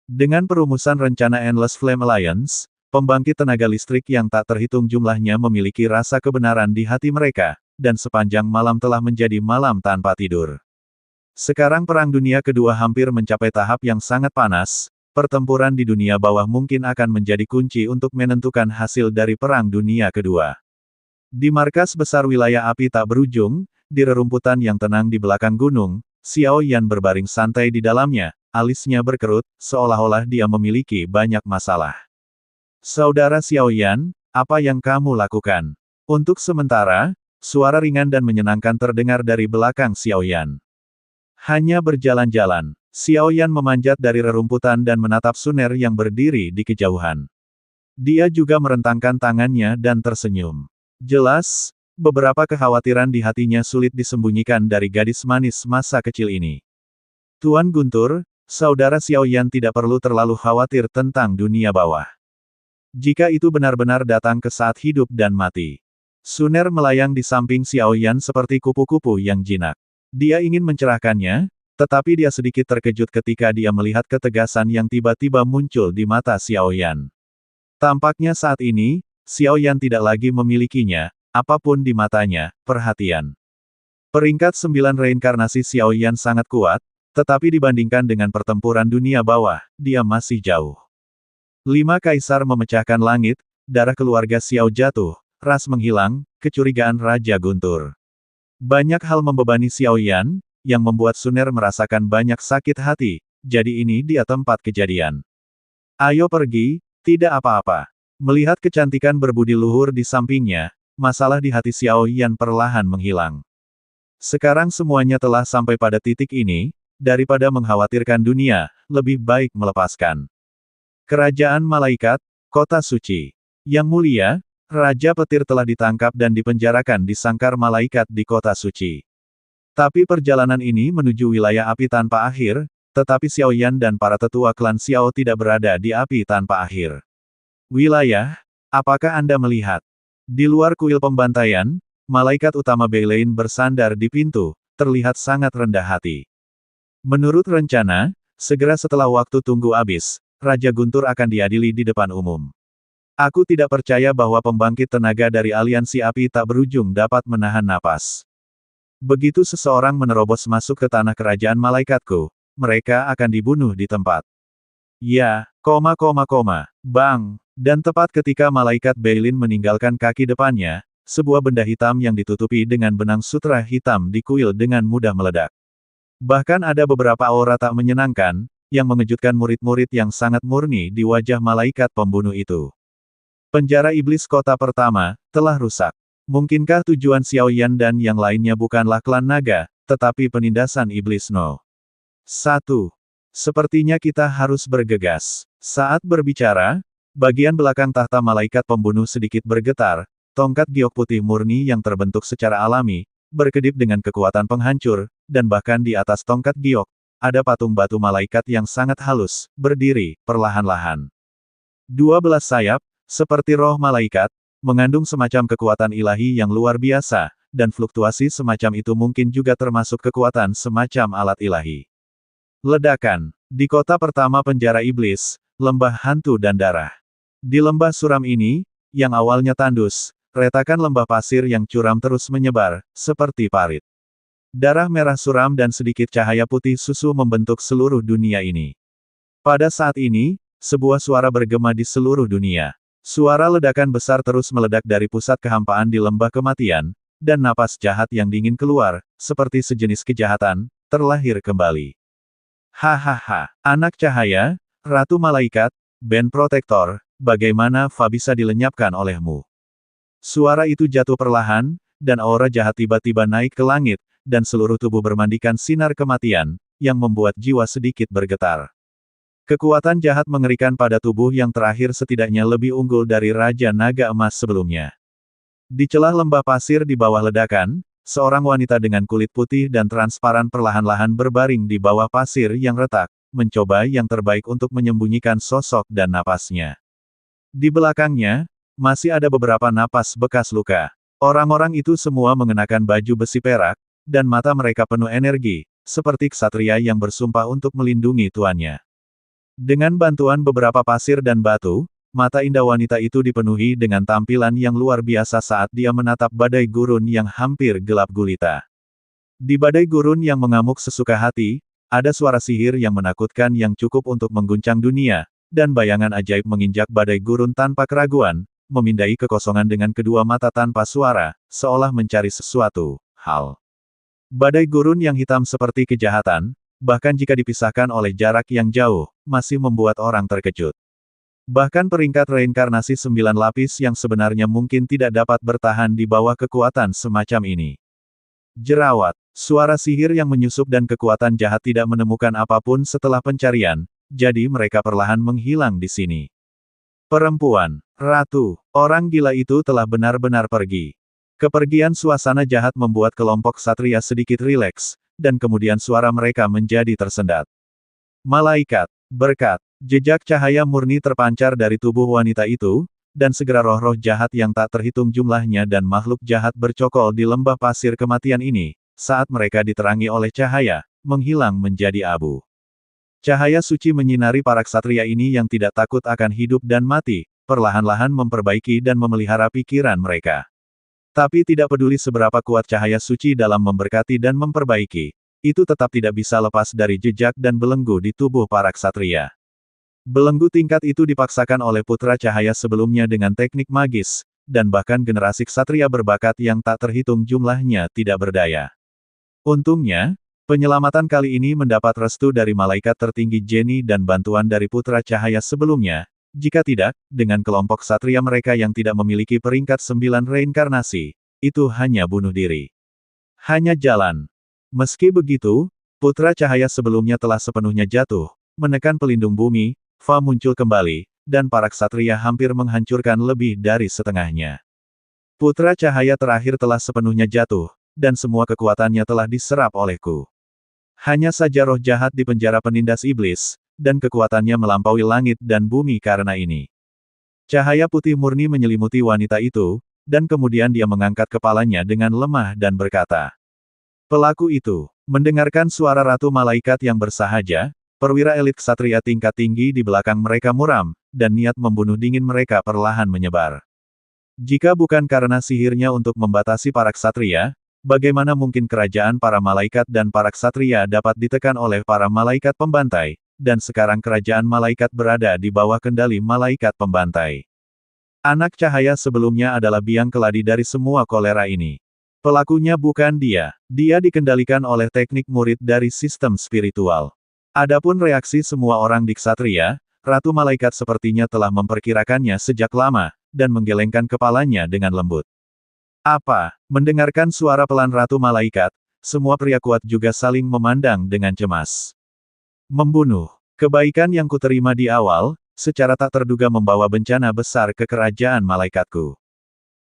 Dengan perumusan rencana Endless Flame Alliance, pembangkit tenaga listrik yang tak terhitung jumlahnya memiliki rasa kebenaran di hati mereka, dan sepanjang malam telah menjadi malam tanpa tidur. Sekarang Perang Dunia Kedua hampir mencapai tahap yang sangat panas, pertempuran di dunia bawah mungkin akan menjadi kunci untuk menentukan hasil dari Perang Dunia Kedua. Di markas besar wilayah api tak berujung, di rerumputan yang tenang di belakang gunung, Xiao Yan berbaring santai di dalamnya, alisnya berkerut, seolah-olah dia memiliki banyak masalah. Saudara Xiao Yan, apa yang kamu lakukan? Untuk sementara, suara ringan dan menyenangkan terdengar dari belakang Xiao Yan. Hanya berjalan-jalan, Xiao Yan memanjat dari rerumputan dan menatap Suner yang berdiri di kejauhan. Dia juga merentangkan tangannya dan tersenyum. Jelas, beberapa kekhawatiran di hatinya sulit disembunyikan dari gadis manis masa kecil ini. Tuan Guntur, Saudara Xiao Yan tidak perlu terlalu khawatir tentang dunia bawah. Jika itu benar-benar datang ke saat hidup dan mati. Suner melayang di samping Xiao Yan seperti kupu-kupu yang jinak. Dia ingin mencerahkannya, tetapi dia sedikit terkejut ketika dia melihat ketegasan yang tiba-tiba muncul di mata Xiao Yan. Tampaknya saat ini, Xiao Yan tidak lagi memilikinya, apapun di matanya, perhatian. Peringkat 9 reinkarnasi Xiao Yan sangat kuat, tetapi dibandingkan dengan pertempuran dunia bawah, dia masih jauh. 5 kaisar memecahkan langit, darah keluarga Xiao jatuh, ras menghilang, kecurigaan Raja Guntur. Banyak hal membebani Xiao Yan, yang membuat Suner merasakan banyak sakit hati, jadi ini dia tempat kejadian. Ayo pergi, tidak apa-apa. Melihat kecantikan berbudi luhur di sampingnya, masalah di hati Xiao Yan perlahan menghilang. Sekarang semuanya telah sampai pada titik ini, daripada mengkhawatirkan dunia, lebih baik melepaskan. Kerajaan Malaikat, Kota Suci. Yang mulia, Raja Petir telah ditangkap dan dipenjarakan di sangkar malaikat di Kota Suci. Tapi perjalanan ini menuju wilayah api tanpa akhir, tetapi Xiao Yan dan para tetua klan Xiao tidak berada di api tanpa akhir. Wilayah, apakah Anda melihat? Di luar kuil pembantaian, malaikat utama Beilein bersandar di pintu, terlihat sangat rendah hati. Menurut rencana, segera setelah waktu tunggu habis, Raja Guntur akan diadili di depan umum. Aku tidak percaya bahwa pembangkit tenaga dari aliansi api tak berujung dapat menahan napas. Begitu seseorang menerobos masuk ke tanah kerajaan malaikatku, mereka akan dibunuh di tempat. Ya, bang. Dan tepat ketika malaikat Beilin meninggalkan kaki depannya, sebuah benda hitam yang ditutupi dengan benang sutra hitam di kuil dengan mudah meledak. Bahkan ada beberapa aura tak menyenangkan, yang mengejutkan murid-murid yang sangat murni di wajah malaikat pembunuh itu. Penjara iblis kota pertama, telah rusak. Mungkinkah tujuan Xiao Yan dan yang lainnya bukanlah klan naga, tetapi penindasan iblis No. 1. Sepertinya kita harus bergegas. Saat berbicara, bagian belakang tahta malaikat pembunuh sedikit bergetar, tongkat giok putih murni yang terbentuk secara alami, berkedip dengan kekuatan penghancur, dan bahkan di atas tongkat giok, ada patung batu malaikat yang sangat halus, berdiri, perlahan-lahan. 12 sayap, seperti roh malaikat, mengandung semacam kekuatan ilahi yang luar biasa, dan fluktuasi semacam itu mungkin juga termasuk kekuatan semacam alat ilahi. Ledakan. Di kota pertama penjara iblis, lembah hantu dan darah. Di lembah suram ini, yang awalnya tandus, retakan lembah pasir yang curam terus menyebar, seperti parit. Darah merah suram dan sedikit cahaya putih susu membentuk seluruh dunia ini. Pada saat ini, sebuah suara bergema di seluruh dunia. Suara ledakan besar terus meledak dari pusat kehampaan di lembah kematian, dan napas jahat yang dingin keluar, seperti sejenis kejahatan, terlahir kembali. Hahaha, anak cahaya, Ratu Malaikat, Ben Protektor, bagaimana Fa bisa dilenyapkan olehmu? Suara itu jatuh perlahan, dan aura jahat tiba-tiba naik ke langit, dan seluruh tubuh bermandikan sinar kematian, yang membuat jiwa sedikit bergetar. Kekuatan jahat mengerikan pada tubuh yang terakhir setidaknya lebih unggul dari Raja Naga Emas sebelumnya. Di celah lembah pasir di bawah ledakan, seorang wanita dengan kulit putih dan transparan perlahan-lahan berbaring di bawah pasir yang retak, mencoba yang terbaik untuk menyembunyikan sosok dan napasnya. Di belakangnya, masih ada beberapa napas bekas luka. Orang-orang itu semua mengenakan baju besi perak, dan mata mereka penuh energi, seperti ksatria yang bersumpah untuk melindungi tuannya. Dengan bantuan beberapa pasir dan batu, mata indah wanita itu dipenuhi dengan tampilan yang luar biasa saat dia menatap badai gurun yang hampir gelap gulita. Di badai gurun yang mengamuk sesuka hati, ada suara sihir yang menakutkan yang cukup untuk mengguncang dunia, dan bayangan ajaib menginjak badai gurun tanpa keraguan, memindai kekosongan dengan kedua mata tanpa suara, seolah mencari sesuatu hal. Badai gurun yang hitam seperti kejahatan, bahkan jika dipisahkan oleh jarak yang jauh, masih membuat orang terkejut. Bahkan peringkat reinkarnasi 9 lapis yang sebenarnya mungkin tidak dapat bertahan di bawah kekuatan semacam ini. Jerawat, suara sihir yang menyusup dan kekuatan jahat tidak menemukan apapun setelah pencarian, jadi mereka perlahan menghilang di sini. Perempuan, ratu, orang gila itu telah benar-benar pergi. Kepergian suasana jahat membuat kelompok satria sedikit rileks, dan kemudian suara mereka menjadi tersendat. Malaikat, berkat, jejak cahaya murni terpancar dari tubuh wanita itu, dan segera roh-roh jahat yang tak terhitung jumlahnya dan makhluk jahat bercokol di lembah pasir kematian ini, saat mereka diterangi oleh cahaya, menghilang menjadi abu. Cahaya suci menyinari para ksatria ini yang tidak takut akan hidup dan mati, perlahan-lahan memperbaiki dan memelihara pikiran mereka. Tapi tidak peduli seberapa kuat cahaya suci dalam memberkati dan memperbaiki, itu tetap tidak bisa lepas dari jejak dan belenggu di tubuh para ksatria. Belenggu tingkat itu dipaksakan oleh putra cahaya sebelumnya dengan teknik magis, dan bahkan generasi ksatria berbakat yang tak terhitung jumlahnya tidak berdaya. Untungnya, penyelamatan kali ini mendapat restu dari malaikat tertinggi Jenny dan bantuan dari putra cahaya sebelumnya. Jika tidak, dengan kelompok satria mereka yang tidak memiliki peringkat 9 reinkarnasi, itu hanya bunuh diri. Hanya jalan. Meski begitu, putra cahaya sebelumnya telah sepenuhnya jatuh, menekan pelindung bumi, Fa muncul kembali, dan para ksatria hampir menghancurkan lebih dari setengahnya. Putra cahaya terakhir telah sepenuhnya jatuh, dan semua kekuatannya telah diserap olehku. Hanya saja roh jahat di penjara penindas iblis, dan kekuatannya melampaui langit dan bumi karena ini. Cahaya putih murni menyelimuti wanita itu, dan kemudian dia mengangkat kepalanya dengan lemah dan berkata, "Pelaku itu." Mendengarkan suara ratu malaikat yang bersahaja, perwira elit ksatria tingkat tinggi di belakang mereka muram, dan niat membunuh dingin mereka perlahan menyebar. Jika bukan karena sihirnya untuk membatasi para ksatria, bagaimana mungkin kerajaan para malaikat dan para ksatria dapat ditekan oleh para malaikat pembantai? Dan sekarang kerajaan malaikat berada di bawah kendali malaikat pembantai. Anak cahaya sebelumnya adalah biang keladi dari semua kolera ini. Pelakunya bukan dia. Dia dikendalikan oleh teknik murid dari sistem spiritual. Adapun reaksi semua orang di ksatria, Ratu Malaikat sepertinya telah memperkirakannya sejak lama, dan menggelengkan kepalanya dengan lembut. Apa? Mendengarkan suara pelan Ratu Malaikat, semua pria kuat juga saling memandang dengan cemas. Membunuh. Kebaikan yang kuterima di awal, secara tak terduga membawa bencana besar ke kerajaan malaikatku.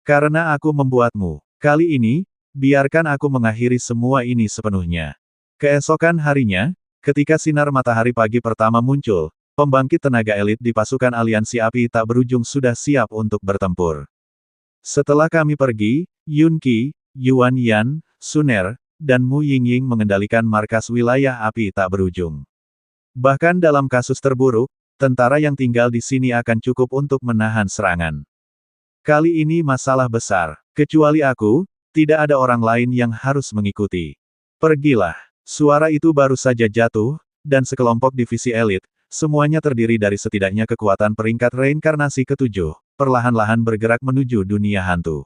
Karena aku membuatmu. Kali ini, biarkan aku mengakhiri semua ini sepenuhnya. Keesokan harinya, ketika sinar matahari pagi pertama muncul, pembangkit tenaga elit di pasukan aliansi api tak berujung sudah siap untuk bertempur. Setelah kami pergi, Yun Qi, Yuan Yan, Suner, dan Mu Yingying mengendalikan markas wilayah api tak berujung. Bahkan dalam kasus terburuk, tentara yang tinggal di sini akan cukup untuk menahan serangan. Kali ini masalah besar. Kecuali aku, tidak ada orang lain yang harus mengikuti. Pergilah. Suara itu baru saja jatuh, dan sekelompok divisi elit, semuanya terdiri dari setidaknya kekuatan peringkat reinkarnasi ketujuh, perlahan-lahan bergerak menuju dunia hantu.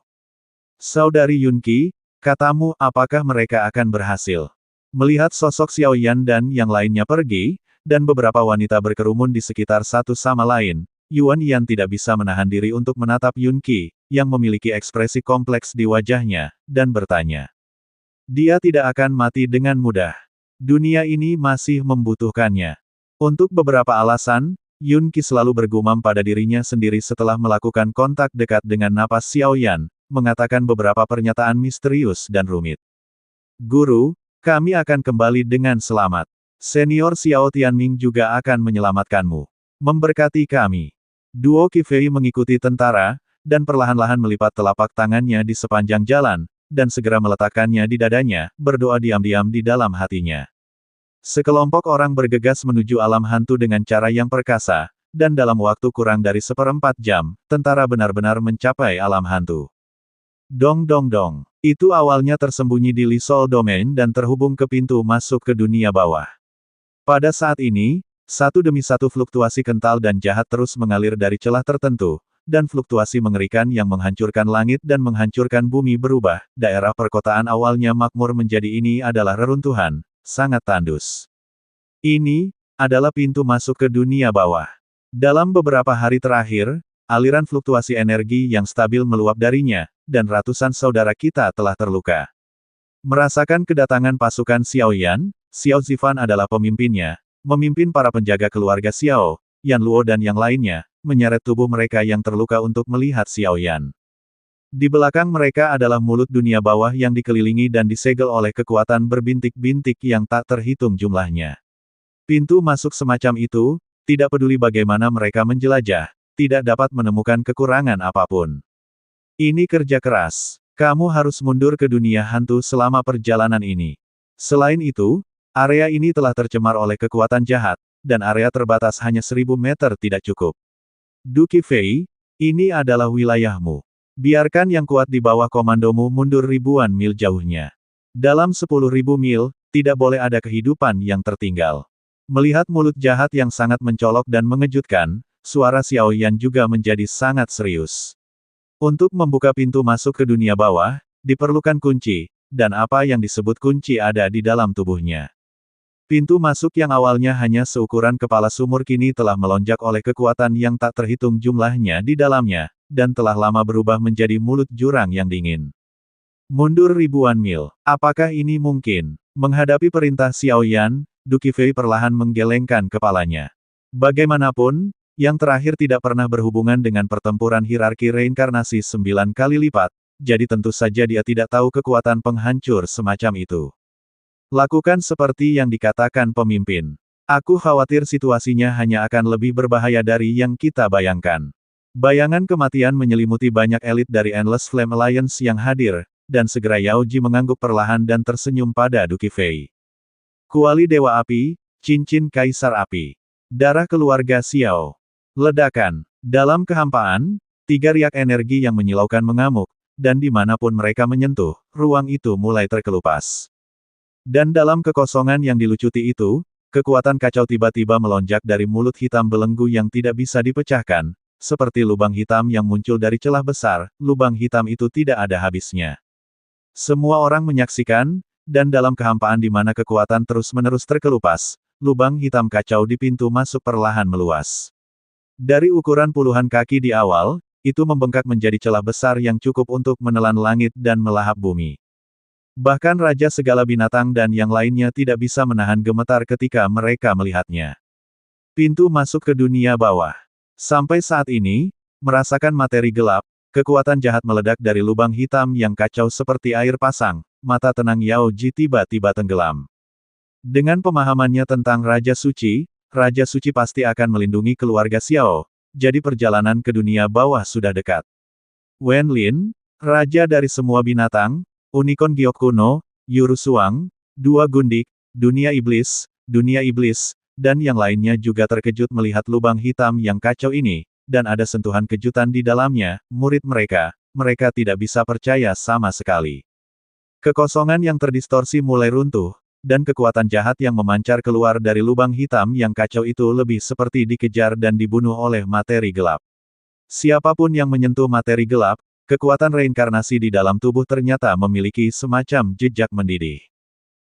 Saudari Yun Qi, katamu apakah mereka akan berhasil? Melihat sosok Xiao Yan dan yang lainnya pergi, dan beberapa wanita berkerumun di sekitar satu sama lain, Yuan Yan tidak bisa menahan diri untuk menatap Yun Qi, yang memiliki ekspresi kompleks di wajahnya, dan bertanya. Dia tidak akan mati dengan mudah. Dunia ini masih membutuhkannya. Untuk beberapa alasan, Yun Qi selalu bergumam pada dirinya sendiri setelah melakukan kontak dekat dengan napas Xiao Yan, mengatakan beberapa pernyataan misterius dan rumit. Guru, kami akan kembali dengan selamat. Senior Xiao Tianming juga akan menyelamatkanmu. Memberkati kami. Duo Qi Fei mengikuti tentara, dan perlahan-lahan melipat telapak tangannya di sepanjang jalan, dan segera meletakkannya di dadanya, berdoa diam-diam di dalam hatinya. Sekelompok orang bergegas menuju alam hantu dengan cara yang perkasa, dan dalam waktu kurang dari 1/4 jam, tentara benar-benar mencapai alam hantu. Dong dong dong. Itu awalnya tersembunyi di Lisol Domain dan terhubung ke pintu masuk ke dunia bawah. Pada saat ini, satu demi satu fluktuasi kental dan jahat terus mengalir dari celah tertentu, dan fluktuasi mengerikan yang menghancurkan langit dan menghancurkan bumi berubah. Daerah perkotaan awalnya makmur menjadi ini adalah reruntuhan, sangat tandus. Ini adalah pintu masuk ke dunia bawah. Dalam beberapa hari terakhir, aliran fluktuasi energi yang stabil meluap darinya, dan ratusan saudara kita telah terluka. Merasakan kedatangan pasukan Xiaoyan, Xiao Zifan adalah pemimpinnya, memimpin para penjaga keluarga Xiao, Yan Luo dan yang lainnya, menyeret tubuh mereka yang terluka untuk melihat Xiaoyan. Di belakang mereka adalah mulut dunia bawah yang dikelilingi dan disegel oleh kekuatan berbintik-bintik yang tak terhitung jumlahnya. Pintu masuk semacam itu, tidak peduli bagaimana mereka menjelajah, tidak dapat menemukan kekurangan apapun. Ini kerja keras. Kamu harus mundur ke dunia hantu selama perjalanan ini. Selain itu, area ini telah tercemar oleh kekuatan jahat, dan area terbatas hanya 1000 meter tidak cukup. Duki Fei, ini adalah wilayahmu. Biarkan yang kuat di bawah komandomu mundur ribuan mil jauhnya. Dalam 10.000 mil, tidak boleh ada kehidupan yang tertinggal. Melihat mulut jahat yang sangat mencolok dan mengejutkan, suara Xiaoyan juga menjadi sangat serius. Untuk membuka pintu masuk ke dunia bawah, diperlukan kunci, dan apa yang disebut kunci ada di dalam tubuhnya. Pintu masuk yang awalnya hanya seukuran kepala sumur kini telah melonjak oleh kekuatan yang tak terhitung jumlahnya di dalamnya, dan telah lama berubah menjadi mulut jurang yang dingin. Mundur ribuan mil. Apakah ini mungkin? Menghadapi perintah Xiaoyan, Duki Fei perlahan menggelengkan kepalanya. Bagaimanapun, yang terakhir tidak pernah berhubungan dengan pertempuran hierarki reinkarnasi 9 kali lipat, jadi tentu saja dia tidak tahu kekuatan penghancur semacam itu. Lakukan seperti yang dikatakan pemimpin. Aku khawatir situasinya hanya akan lebih berbahaya dari yang kita bayangkan. Bayangan kematian menyelimuti banyak elit dari Endless Flame Alliance yang hadir, dan segera Yao Ji mengangguk perlahan dan tersenyum pada Duki Fei. Kuali Dewa Api, Cincin Kaisar Api. Darah keluarga Xiao. Ledakan. Dalam kehampaan, 3 riak energi yang menyilaukan mengamuk, dan dimanapun mereka menyentuh, ruang itu mulai terkelupas. Dan dalam kekosongan yang dilucuti itu, kekuatan kacau tiba-tiba melonjak dari mulut hitam belenggu yang tidak bisa dipecahkan, seperti lubang hitam yang muncul dari celah besar, lubang hitam itu tidak ada habisnya. Semua orang menyaksikan, dan dalam kehampaan di mana kekuatan terus-menerus terkelupas, lubang hitam kacau di pintu masuk perlahan meluas. Dari ukuran puluhan kaki di awal, itu membengkak menjadi celah besar yang cukup untuk menelan langit dan melahap bumi. Bahkan raja segala binatang dan yang lainnya tidak bisa menahan gemetar ketika mereka melihatnya. Pintu masuk ke dunia bawah. Sampai saat ini, merasakan materi gelap, kekuatan jahat meledak dari lubang hitam yang kacau seperti air pasang, mata tenang Yao Ji tiba-tiba tenggelam. Dengan pemahamannya tentang Raja Suci pasti akan melindungi keluarga Xiao, jadi perjalanan ke dunia bawah sudah dekat. Wen Lin, Raja dari semua binatang, Unicorn Giok kuno, Yuru Suang, 2 gundik, dunia iblis, dan yang lainnya juga terkejut melihat lubang hitam yang kacau ini, dan ada sentuhan kejutan di dalamnya, murid mereka tidak bisa percaya sama sekali. Kekosongan yang terdistorsi mulai runtuh, dan kekuatan jahat yang memancar keluar dari lubang hitam yang kacau itu lebih seperti dikejar dan dibunuh oleh materi gelap. Siapapun yang menyentuh materi gelap, kekuatan reinkarnasi di dalam tubuh ternyata memiliki semacam jejak mendidih.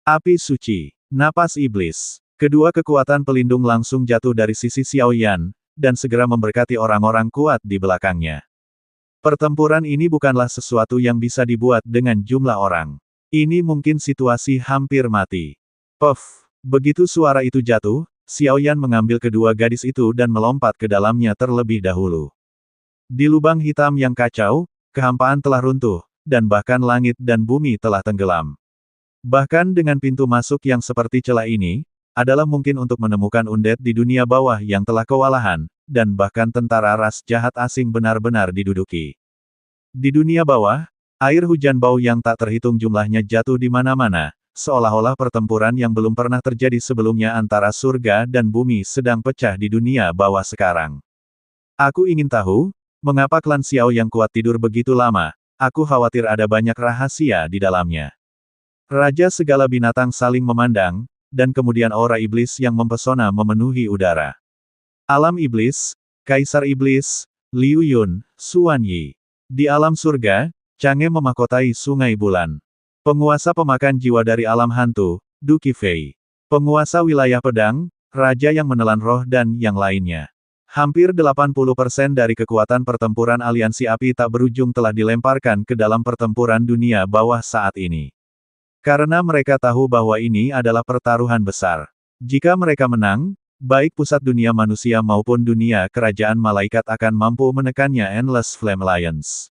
Api suci, napas iblis. Kedua kekuatan pelindung langsung jatuh dari sisi Xiaoyan, dan segera memberkati orang-orang kuat di belakangnya. Pertempuran ini bukanlah sesuatu yang bisa dibuat dengan jumlah orang. Ini mungkin situasi hampir mati. Puff! Begitu suara itu jatuh, Xiaoyan mengambil kedua gadis itu dan melompat ke dalamnya terlebih dahulu. Di lubang hitam yang kacau, kehampaan telah runtuh, dan bahkan langit dan bumi telah tenggelam. Bahkan dengan pintu masuk yang seperti celah ini, adalah mungkin untuk menemukan undead di dunia bawah yang telah kewalahan, dan bahkan tentara ras jahat asing benar-benar diduduki. Di dunia bawah, air hujan bau yang tak terhitung jumlahnya jatuh di mana-mana, seolah-olah pertempuran yang belum pernah terjadi sebelumnya antara surga dan bumi sedang pecah di dunia bawah sekarang. Aku ingin tahu, mengapa klan Xiao yang kuat tidur begitu lama? Aku khawatir ada banyak rahasia di dalamnya. Raja segala binatang saling memandang, dan kemudian aura iblis yang mempesona memenuhi udara. Alam iblis, Kaisar Iblis, Liu Yun, Xuan Yi. Di alam surga, Chang'e memahkotai sungai bulan. Penguasa pemakan jiwa dari alam hantu, Du Qifei. Penguasa wilayah pedang, Raja yang menelan roh dan yang lainnya. Hampir 80% dari kekuatan pertempuran aliansi api tak berujung telah dilemparkan ke dalam pertempuran dunia bawah saat ini. Karena mereka tahu bahwa ini adalah pertaruhan besar. Jika mereka menang, baik pusat dunia manusia maupun dunia kerajaan malaikat akan mampu menekannya Endless Flame Alliance.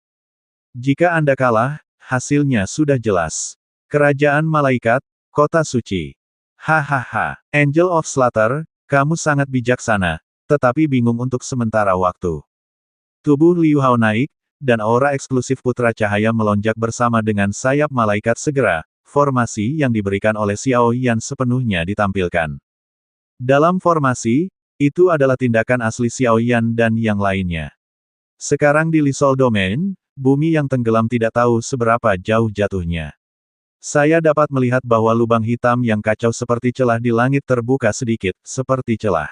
Jika Anda kalah, hasilnya sudah jelas. Kerajaan malaikat, kota suci. Hahaha, Angel of Slaughter, kamu sangat bijaksana, tetapi bingung untuk sementara waktu. Tubuh Liu Hao naik, dan aura eksklusif Putra Cahaya melonjak bersama dengan sayap malaikat segera. Formasi yang diberikan oleh Xiao Yan sepenuhnya ditampilkan. Dalam formasi, itu adalah tindakan asli Xiao Yan dan yang lainnya. Sekarang di Lisol Domain, bumi yang tenggelam tidak tahu seberapa jauh jatuhnya. Saya dapat melihat bahwa lubang hitam yang kacau seperti celah di langit terbuka sedikit, seperti celah.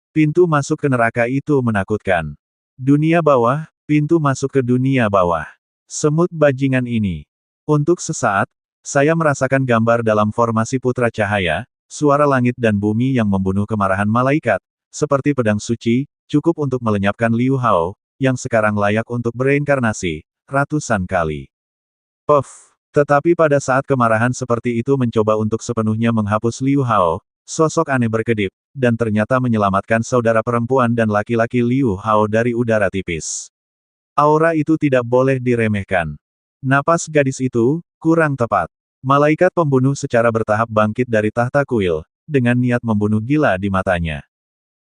Pintu masuk ke neraka itu menakutkan. Dunia bawah, pintu masuk ke dunia bawah. Semut bajingan ini. Untuk sesaat, saya merasakan gambar dalam formasi Putra Cahaya, suara langit dan bumi yang membunuh kemarahan malaikat, seperti pedang suci, cukup untuk melenyapkan Liu Hao, yang sekarang layak untuk bereinkarnasi, ratusan kali. Puff! Tetapi pada saat kemarahan seperti itu mencoba untuk sepenuhnya menghapus Liu Hao, sosok aneh berkedip, dan ternyata menyelamatkan saudara perempuan dan laki-laki Liu Hao dari udara tipis. Aura itu tidak boleh diremehkan. Napas gadis itu kurang tepat. Malaikat pembunuh secara bertahap bangkit dari tahta kuil, dengan niat membunuh gila di matanya.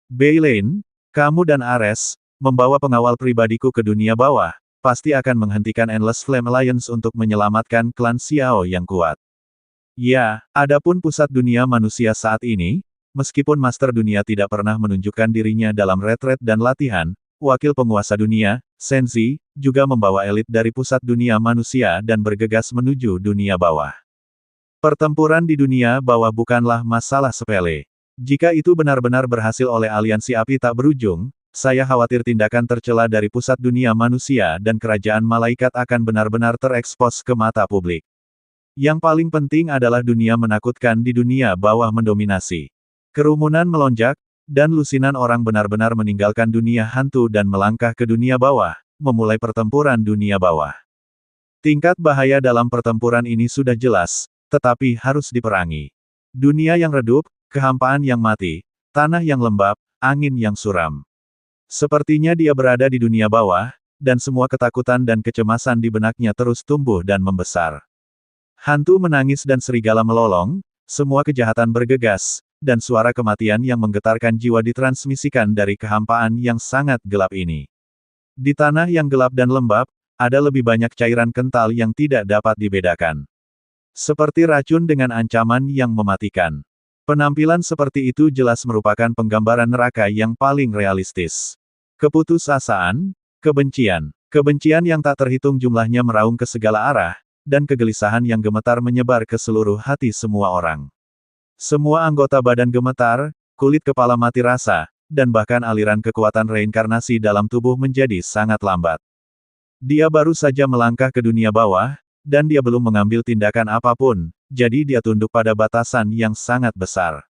Beilein, kamu dan Ares, membawa pengawal pribadiku ke dunia bawah, pasti akan menghentikan Endless Flame Alliance untuk menyelamatkan klan Xiao yang kuat. Ya, adapun pusat dunia manusia saat ini, meskipun Master Dunia tidak pernah menunjukkan dirinya dalam retret dan latihan, wakil penguasa dunia, Senzi, juga membawa elit dari pusat dunia manusia dan bergegas menuju dunia bawah. Pertempuran di dunia bawah bukanlah masalah sepele. Jika itu benar-benar berhasil oleh aliansi api tak berujung, saya khawatir tindakan tercela dari pusat dunia manusia dan kerajaan malaikat akan benar-benar terekspos ke mata publik. Yang paling penting adalah dunia menakutkan di dunia bawah mendominasi. Kerumunan melonjak, dan lusinan orang benar-benar meninggalkan dunia hantu dan melangkah ke dunia bawah, memulai pertempuran dunia bawah. Tingkat bahaya dalam pertempuran ini sudah jelas, tetapi harus diperangi. Dunia yang redup, kehampaan yang mati, tanah yang lembab, angin yang suram. Sepertinya dia berada di dunia bawah, dan semua ketakutan dan kecemasan di benaknya terus tumbuh dan membesar. Hantu menangis dan serigala melolong, semua kejahatan bergegas, dan suara kematian yang menggetarkan jiwa ditransmisikan dari kehampaan yang sangat gelap ini. Di tanah yang gelap dan lembab, ada lebih banyak cairan kental yang tidak dapat dibedakan. Seperti racun dengan ancaman yang mematikan. Penampilan seperti itu jelas merupakan penggambaran neraka yang paling realistis. Keputusasaan, kebencian. Kebencian yang tak terhitung jumlahnya meraung ke segala arah, dan kegelisahan yang gemetar menyebar ke seluruh hati semua orang. Semua anggota badan gemetar, kulit kepala mati rasa, dan bahkan aliran kekuatan reinkarnasi dalam tubuh menjadi sangat lambat. Dia baru saja melangkah ke dunia bawah, dan dia belum mengambil tindakan apapun, jadi dia tunduk pada batasan yang sangat besar.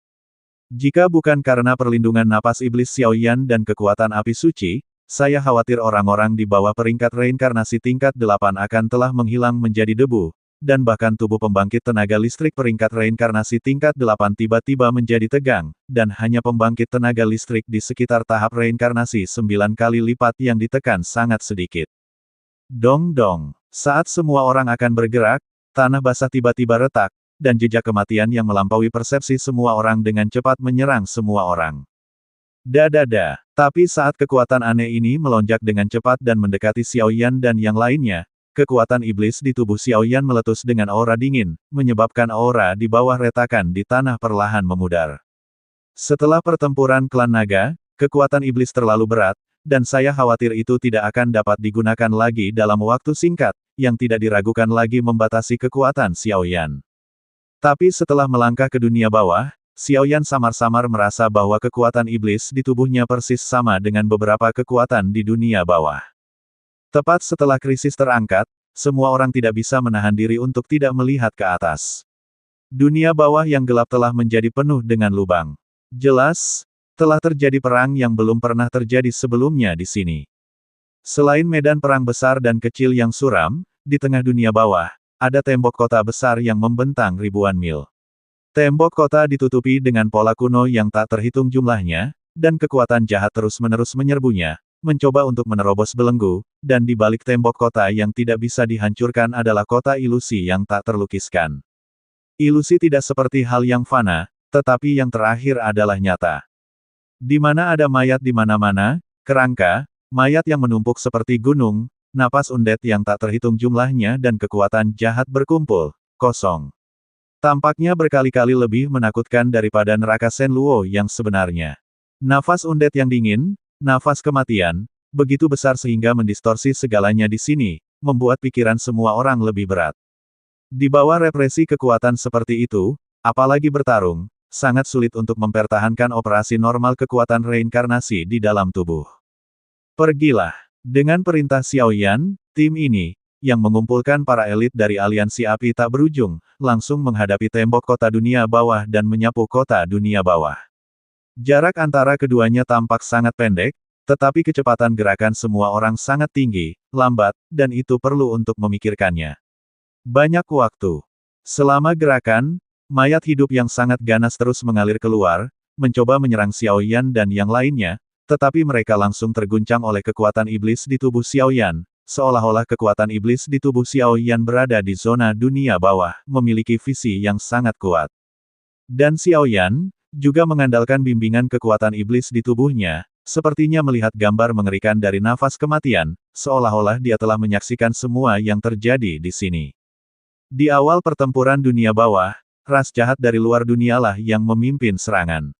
Jika bukan karena perlindungan napas iblis Xiaoyan dan kekuatan api suci, saya khawatir orang-orang di bawah peringkat reinkarnasi tingkat 8 akan telah menghilang menjadi debu, dan bahkan tubuh pembangkit tenaga listrik peringkat reinkarnasi tingkat 8 tiba-tiba menjadi tegang, dan hanya pembangkit tenaga listrik di sekitar tahap reinkarnasi 9 kali lipat yang ditekan sangat sedikit. Dong-dong. Saat semua orang akan bergerak, tanah basah tiba-tiba retak, dan jejak kematian yang melampaui persepsi semua orang dengan cepat menyerang semua orang. Tapi saat kekuatan aneh ini melonjak dengan cepat dan mendekati Xiaoyan dan yang lainnya, kekuatan iblis di tubuh Xiaoyan meletus dengan aura dingin, menyebabkan aura di bawah retakan di tanah perlahan memudar. Setelah pertempuran klan naga, kekuatan iblis terlalu berat, dan saya khawatir itu tidak akan dapat digunakan lagi dalam waktu singkat, yang tidak diragukan lagi membatasi kekuatan Xiaoyan. Tapi setelah melangkah ke dunia bawah, Xiaoyan samar-samar merasa bahwa kekuatan iblis di tubuhnya persis sama dengan beberapa kekuatan di dunia bawah. Tepat setelah krisis terangkat, semua orang tidak bisa menahan diri untuk tidak melihat ke atas. Dunia bawah yang gelap telah menjadi penuh dengan lubang. Jelas, telah terjadi perang yang belum pernah terjadi sebelumnya di sini. Selain medan perang besar dan kecil yang suram, di tengah dunia bawah, ada tembok kota besar yang membentang ribuan mil. Tembok kota ditutupi dengan pola kuno yang tak terhitung jumlahnya, dan kekuatan jahat terus-menerus menyerbunya, mencoba untuk menerobos belenggu, dan di balik tembok kota yang tidak bisa dihancurkan adalah kota ilusi yang tak terlukiskan. Ilusi tidak seperti hal yang fana, tetapi yang terakhir adalah nyata. Di mana ada mayat di mana-mana, kerangka, mayat yang menumpuk seperti gunung, napas undead yang tak terhitung jumlahnya dan kekuatan jahat berkumpul, kosong. Tampaknya berkali-kali lebih menakutkan daripada neraka Shenluo yang sebenarnya. Nafas undead yang dingin, nafas kematian, begitu besar sehingga mendistorsi segalanya di sini, membuat pikiran semua orang lebih berat. Di bawah represi kekuatan seperti itu, apalagi bertarung, sangat sulit untuk mempertahankan operasi normal kekuatan reinkarnasi di dalam tubuh. Pergilah. Dengan perintah Xiaoyan, tim ini, yang mengumpulkan para elit dari aliansi api tak berujung, langsung menghadapi tembok kota dunia bawah dan menyapu kota dunia bawah. Jarak antara keduanya tampak sangat pendek, tetapi kecepatan gerakan semua orang sangat tinggi, lambat, dan itu perlu untuk memikirkannya. Banyak waktu. Selama gerakan, mayat hidup yang sangat ganas terus mengalir keluar, mencoba menyerang Xiaoyan dan yang lainnya, tetapi mereka langsung terguncang oleh kekuatan iblis di tubuh Xiaoyan, seolah-olah kekuatan iblis di tubuh Xiaoyan berada di zona dunia bawah, memiliki visi yang sangat kuat. Dan Xiaoyan juga mengandalkan bimbingan kekuatan iblis di tubuhnya, sepertinya melihat gambar mengerikan dari nafas kematian, seolah-olah dia telah menyaksikan semua yang terjadi di sini. Di awal pertempuran dunia bawah, ras jahat dari luar dunialah yang memimpin serangan.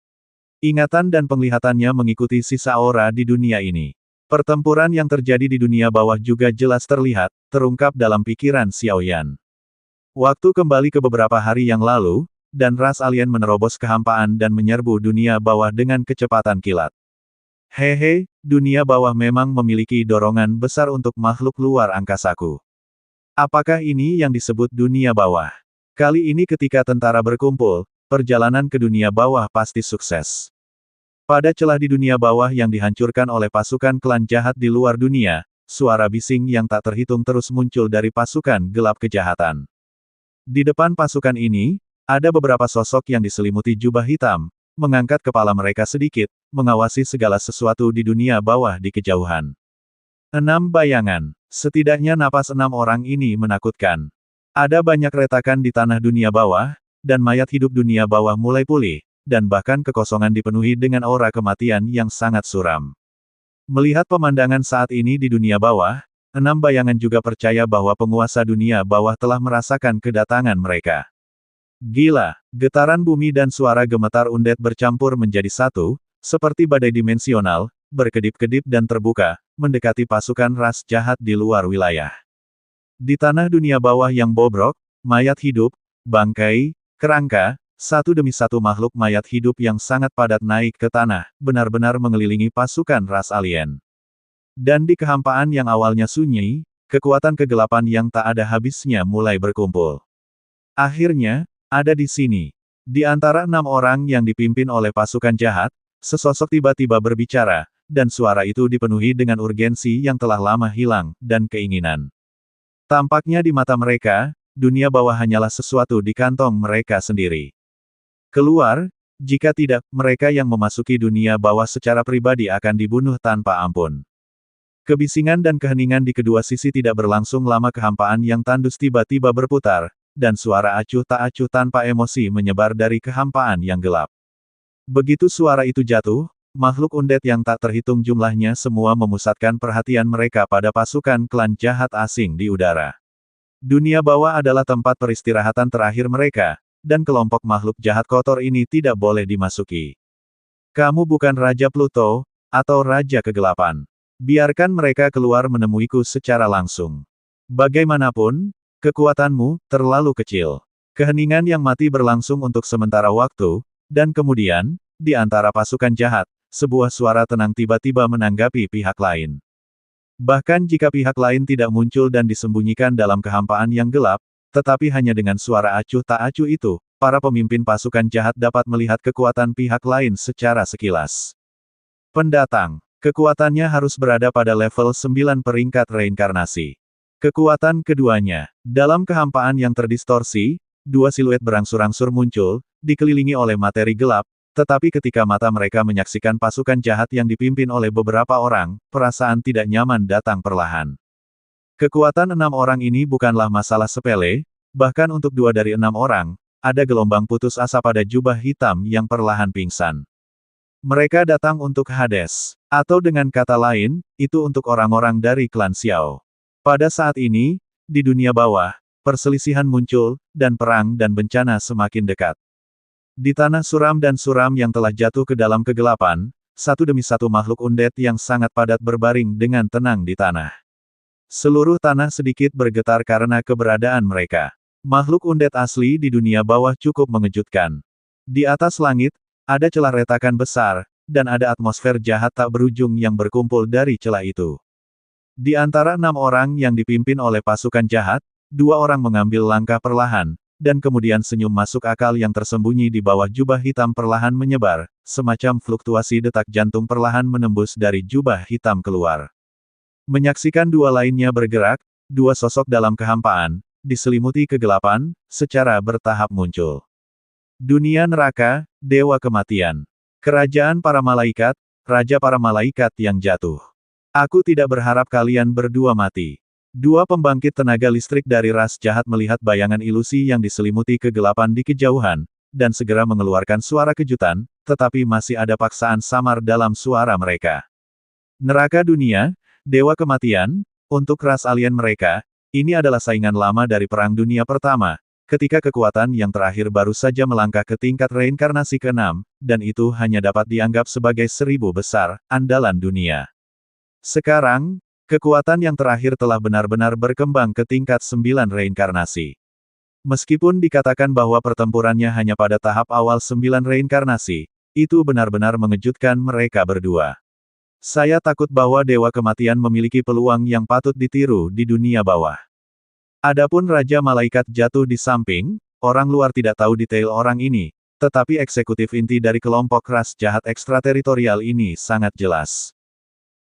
Ingatan dan penglihatannya mengikuti sisa aura di dunia ini. Pertempuran yang terjadi di dunia bawah juga jelas terlihat, terungkap dalam pikiran Xiaoyan. Waktu kembali ke beberapa hari yang lalu, dan ras alien menerobos kehampaan dan menyerbu dunia bawah dengan kecepatan kilat. Hehe, dunia bawah memang memiliki dorongan besar untuk makhluk luar angkasaku. Apakah ini yang disebut dunia bawah? Kali ini ketika tentara berkumpul, perjalanan ke dunia bawah pasti sukses. Pada celah di dunia bawah yang dihancurkan oleh pasukan klan jahat di luar dunia, suara bising yang tak terhitung terus muncul dari pasukan gelap kejahatan. Di depan pasukan ini, ada beberapa sosok yang diselimuti jubah hitam, mengangkat kepala mereka sedikit, mengawasi segala sesuatu di dunia bawah di kejauhan. 6 bayangan. Setidaknya napas 6 orang ini menakutkan. Ada banyak retakan di tanah dunia bawah, dan mayat hidup dunia bawah mulai pulih, dan bahkan kekosongan dipenuhi dengan aura kematian yang sangat suram. Melihat pemandangan saat ini di dunia bawah, 6 bayangan juga percaya bahwa penguasa dunia bawah telah merasakan kedatangan mereka. Gila, getaran bumi dan suara gemetar undead bercampur menjadi satu, seperti badai dimensional, berkedip-kedip dan terbuka, mendekati pasukan ras jahat di luar wilayah. Di tanah dunia bawah yang bobrok, mayat hidup, bangkai, kerangka, satu demi satu makhluk mayat hidup yang sangat padat naik ke tanah, benar-benar mengelilingi pasukan ras alien. Dan di kehampaan yang awalnya sunyi, kekuatan kegelapan yang tak ada habisnya mulai berkumpul. Akhirnya, ada di sini. Di antara 6 orang yang dipimpin oleh pasukan jahat, sesosok tiba-tiba berbicara, dan suara itu dipenuhi dengan urgensi yang telah lama hilang, dan keinginan. Tampaknya di mata mereka, dunia bawah hanyalah sesuatu di kantong mereka sendiri. Keluar, jika tidak, mereka yang memasuki dunia bawah secara pribadi akan dibunuh tanpa ampun. Kebisingan dan keheningan di kedua sisi tidak berlangsung lama. Kehampaan yang tandus tiba-tiba berputar, dan suara acuh tak acuh tanpa emosi menyebar dari kehampaan yang gelap. Begitu suara itu jatuh, makhluk undead yang tak terhitung jumlahnya semua memusatkan perhatian mereka pada pasukan klan jahat asing di udara. Dunia bawah adalah tempat peristirahatan terakhir mereka, dan kelompok makhluk jahat kotor ini tidak boleh dimasuki. Kamu bukan Raja Pluto, atau Raja Kegelapan. Biarkan mereka keluar menemuiku secara langsung. Bagaimanapun, kekuatanmu terlalu kecil. Keheningan yang mati berlangsung untuk sementara waktu, dan kemudian, di antara pasukan jahat, sebuah suara tenang tiba-tiba menanggapi pihak lain. Bahkan jika pihak lain tidak muncul dan disembunyikan dalam kehampaan yang gelap, tetapi hanya dengan suara acuh tak acuh itu, para pemimpin pasukan jahat dapat melihat kekuatan pihak lain secara sekilas. Pendatang. Kekuatannya harus berada pada level 9 peringkat reinkarnasi. Kekuatan keduanya. Dalam kehampaan yang terdistorsi, dua siluet berangsur-angsur muncul, dikelilingi oleh materi gelap, tetapi ketika mata mereka menyaksikan pasukan jahat yang dipimpin oleh beberapa orang, perasaan tidak nyaman datang perlahan. Kekuatan 6 orang ini bukanlah masalah sepele, bahkan untuk 2 dari 6 orang, ada gelombang putus asa pada jubah hitam yang perlahan pingsan. Mereka datang untuk Hades. Atau dengan kata lain, itu untuk orang-orang dari klan Xiao. Pada saat ini, di dunia bawah, perselisihan muncul, dan perang dan bencana semakin dekat. Di tanah suram dan suram yang telah jatuh ke dalam kegelapan, satu demi satu makhluk undead yang sangat padat berbaring dengan tenang di tanah. Seluruh tanah sedikit bergetar karena keberadaan mereka. Makhluk undead asli di dunia bawah cukup mengejutkan. Di atas langit, ada celah retakan besar, dan ada atmosfer jahat tak berujung yang berkumpul dari celah itu. Di antara 6 orang yang dipimpin oleh pasukan jahat, 2 orang mengambil langkah perlahan, dan kemudian senyum masuk akal yang tersembunyi di bawah jubah hitam perlahan menyebar, semacam fluktuasi detak jantung perlahan menembus dari jubah hitam keluar. Menyaksikan 2 lainnya bergerak, 2 sosok dalam kehampaan, diselimuti kegelapan, secara bertahap muncul. Dunia neraka, Dewa Kematian. Kerajaan para malaikat, Raja para malaikat yang jatuh. Aku tidak berharap kalian berdua mati. 2 pembangkit tenaga listrik dari ras jahat melihat bayangan ilusi yang diselimuti kegelapan di kejauhan, dan segera mengeluarkan suara kejutan, tetapi masih ada paksaan samar dalam suara mereka. Neraka dunia, Dewa Kematian, untuk ras alien mereka, ini adalah saingan lama dari Perang Dunia Pertama, ketika kekuatan yang terakhir baru saja melangkah ke tingkat reinkarnasi ke-6, dan itu hanya dapat dianggap sebagai 1000 besar, andalan dunia. Sekarang, kekuatan yang terakhir telah benar-benar berkembang ke tingkat 9 reinkarnasi. Meskipun dikatakan bahwa pertempurannya hanya pada tahap awal 9 reinkarnasi, itu benar-benar mengejutkan mereka berdua. Saya takut bahwa Dewa Kematian memiliki peluang yang patut ditiru di dunia bawah. Adapun Raja Malaikat jatuh di samping, orang luar tidak tahu detail orang ini, tetapi eksekutif inti dari kelompok ras jahat ekstrateritorial ini sangat jelas.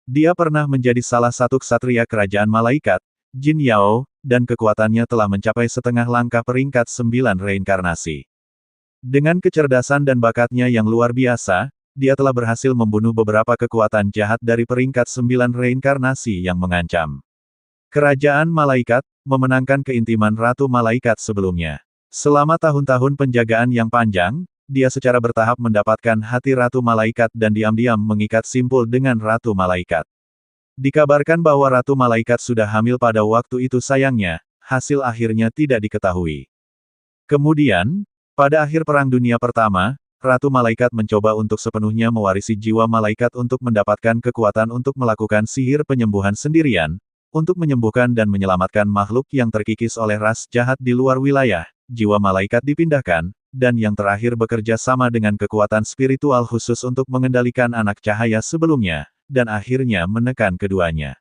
Dia pernah menjadi salah satu ksatria kerajaan malaikat, Jin Yao, dan kekuatannya telah mencapai setengah langkah peringkat 9 reinkarnasi. Dengan kecerdasan dan bakatnya yang luar biasa, dia telah berhasil membunuh beberapa kekuatan jahat dari peringkat 9 reinkarnasi yang mengancam. Kerajaan malaikat, memenangkan keintiman Ratu Malaikat sebelumnya. Selama tahun-tahun penjagaan yang panjang, dia secara bertahap mendapatkan hati Ratu Malaikat dan diam-diam mengikat simpul dengan Ratu Malaikat. Dikabarkan bahwa Ratu Malaikat sudah hamil pada waktu itu sayangnya, hasil akhirnya tidak diketahui. Kemudian, pada akhir Perang Dunia Pertama, Ratu Malaikat mencoba untuk sepenuhnya mewarisi jiwa malaikat untuk mendapatkan kekuatan untuk melakukan sihir penyembuhan sendirian, untuk menyembuhkan dan menyelamatkan makhluk yang terkikis oleh ras jahat di luar wilayah, jiwa malaikat dipindahkan, dan yang terakhir bekerja sama dengan kekuatan spiritual khusus untuk mengendalikan anak cahaya sebelumnya, dan akhirnya menekan keduanya.